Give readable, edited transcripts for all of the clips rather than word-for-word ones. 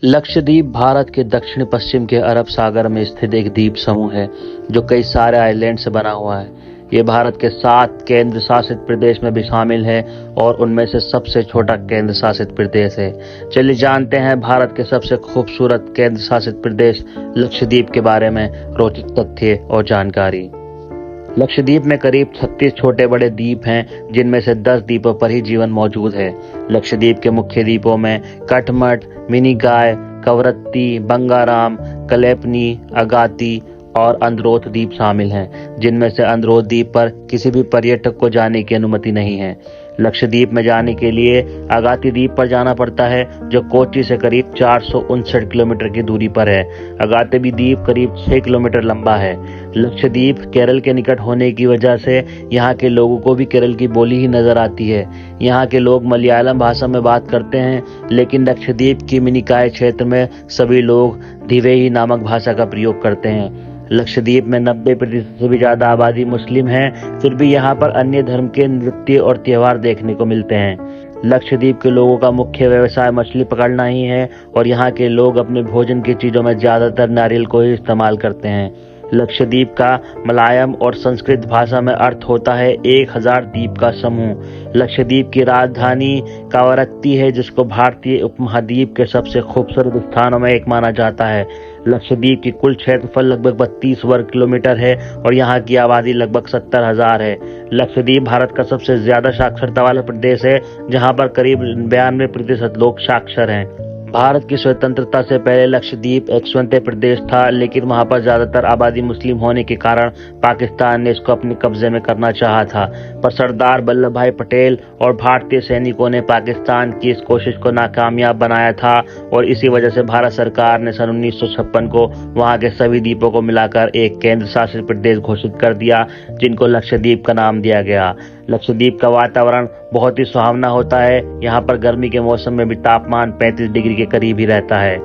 लक्षद्वीप भारत के दक्षिण पश्चिम के अरब सागर में स्थित एक द्वीप समूह है जो कई सारे आइलैंड से बना हुआ है। ये भारत के 7 केंद्र शासित प्रदेश में भी शामिल है और उनमें से सबसे छोटा केंद्र शासित प्रदेश है। चलिए जानते हैं भारत के सबसे खूबसूरत केंद्र शासित प्रदेश लक्षद्वीप के बारे में रोचक तथ्य और जानकारी। लक्षद्वीप में करीब 36 छोटे बड़े द्वीप हैं, जिनमें से 10 द्वीपों पर ही जीवन मौजूद है। लक्षद्वीप के मुख्य द्वीपों में कटमट, मिनीकॉय, कवरत्ती, बंगाराम, कलेपनी, अगाती और अंद्रोथ द्वीप शामिल हैं, जिनमें से अंद्रोथ द्वीप पर किसी भी पर्यटक को जाने की अनुमति नहीं है। लक्षद्वीप में जाने के लिए अगाती द्वीप पर जाना पड़ता है, जो कोच्चि से करीब 459 किलोमीटर की दूरी पर है। अगाती द्वीप करीब 6 किलोमीटर लंबा है। लक्षद्वीप केरल के निकट होने की वजह से यहाँ के लोगों को भी केरल की बोली ही नजर आती है। यहाँ के लोग मलयालम भाषा में बात करते हैं, लेकिन लक्षद्वीप की मिनिकॉय क्षेत्र में सभी लोग दिवेही नामक भाषा का प्रयोग करते हैं। लक्षद्वीप में 90% से भी ज्यादा आबादी मुस्लिम है, फिर भी यहाँ पर अन्य धर्म के नृत्य और त्योहार देखने को मिलते हैं। लक्षद्वीप के लोगों का मुख्य व्यवसाय मछली पकड़ना ही है और यहाँ के लोग अपने भोजन की चीजों में ज्यादातर नारियल को ही इस्तेमाल करते हैं। लक्षद्वीप का मलयालम और संस्कृत भाषा में अर्थ होता है 1000 द्वीप का समूह। लक्षद्वीप की राजधानी कावरत्ती है, जिसको भारतीय उपमहाद्वीप के सबसे खूबसूरत स्थानों में एक माना जाता है। लक्षद्वीप की कुल क्षेत्रफल लगभग 32 वर्ग किलोमीटर है और यहाँ की आबादी लगभग 70,000 है। लक्षद्वीप भारत का सबसे ज्यादा साक्षरता वाला प्रदेश है, जहाँ पर करीब 92% लोग साक्षर हैं। भारत की स्वतंत्रता से पहले लक्षद्वीप एक स्वतंत्र प्रदेश था, लेकिन वहां पर ज्यादातर आबादी मुस्लिम होने के कारण पाकिस्तान ने इसको अपने कब्जे में करना चाहा था, पर सरदार वल्लभ भाई पटेल और भारतीय सैनिकों ने पाकिस्तान की इस कोशिश को नाकामयाब बनाया था और इसी वजह से भारत सरकार ने सन 1956 को वहां के सभी द्वीपों को मिलाकर एक केंद्र शासित प्रदेश घोषित कर दिया, जिनको लक्षद्वीप का नाम दिया गया। लक्षद्वीप का वातावरण बहुत ही सुहावना होता है। यहाँ पर गर्मी के मौसम में भी तापमान 35 डिग्री के करीब ही रहता है।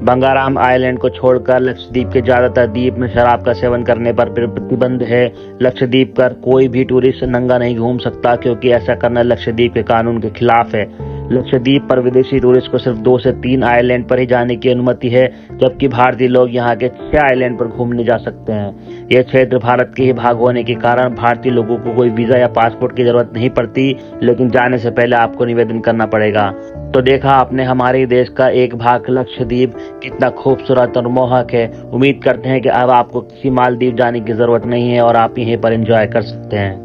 बंगाराम आइलैंड को छोड़कर लक्षद्वीप के ज्यादातर द्वीप में शराब का सेवन करने पर प्रतिबंध है। लक्षद्वीप पर कोई भी टूरिस्ट नंगा नहीं घूम सकता, क्योंकि ऐसा करना लक्षद्वीप के कानून के खिलाफ है। लक्षद्वीप पर विदेशी टूरिस्ट को सिर्फ 2 से 3 आइलैंड पर ही जाने की अनुमति है, जबकि भारतीय लोग यहाँ के 6 आइलैंड पर घूमने जा सकते हैं। यह क्षेत्र भारत के ही भाग होने के कारण भारतीय लोगों को कोई वीजा या पासपोर्ट की जरूरत नहीं पड़ती, लेकिन जाने से पहले आपको निवेदन करना पड़ेगा। तो देखा आपने हमारे देश का एक भाग लक्षद्वीप कितना खूबसूरत और मोहक है। उम्मीद करते हैं कि अब आपको किसी मालदीव जाने की जरूरत नहीं है और आप यहीं पर एंजॉय कर सकते हैं।